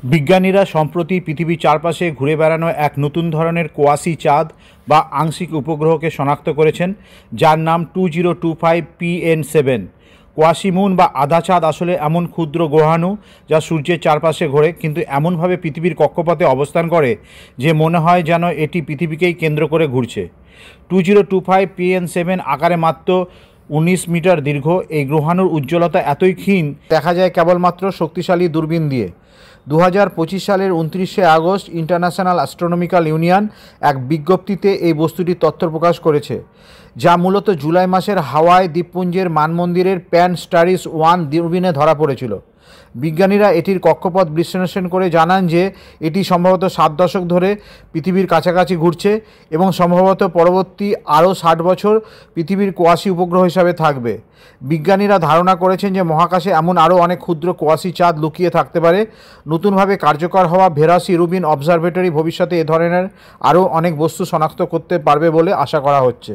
বিজ্ঞানীরা সম্প্রতি পৃথিবীর চারপাশে ঘুরে বেড়ানো এক নতুন ধরনের কোয়াসি চাঁদ বা আংশিক উপগ্রহকে শনাক্ত করেছেন, যার নাম 2025 PN7। কোয়াসি মুন বা আধা চাঁদ আসলে এমন ক্ষুদ্র গ্রহাণু যা সূর্যের চারপাশে ঘোরে, কিন্তু এমনভাবে পৃথিবীর কক্ষপথে অবস্থান করে যে মনে হয় যেন এটি পৃথিবীকেই কেন্দ্র করে ঘুরছে। 2025 PN7 আকারে মাত্র 19 মিটার দীর্ঘ। এই গ্রহাণুর উজ্জ্বলতা এতই ক্ষীণ দেখা যায় কেবলমাত্র শক্তিশালী দূরবীন দিয়ে। 2025 সালের 29শে আগস্ট ইন্টারন্যাশনাল অ্যাস্ট্রোনমিক্যাল ইউনিয়ন এক বিজ্ঞপ্তিতে এই বস্তুটির তথ্য প্রকাশ করেছে, যা মূলত জুলাই মাসের হাওয়াই দ্বীপপুঞ্জের মানমন্দিরের প্যান স্টারিস 1 দূরবীনে ধরা পড়েছিল। বিজ্ঞানীরা এটির কক্ষপথ বিশ্লেষণ করে জানান যে এটি সম্ভবত 7 দশক ধরে পৃথিবীর কাছাকাছি ঘুরছে এবং সম্ভবত পরবর্তী আরও 60 বছর পৃথিবীর কোয়াসি উপগ্রহ হিসাবে থাকবে। বিজ্ঞানীরা ধারণা করেছেন যে মহাকাশে এমন আরও অনেক ক্ষুদ্র কোয়াসি চাঁদ লুকিয়ে থাকতে পারে। নতুনভাবে কার্যকর হওয়া ভেরাসি রুবিন অবজারভেটরি ভবিষ্যতে এ ধরনের আরও অনেক বস্তু শনাক্ত করতে পারবে বলে আশা করা হচ্ছে।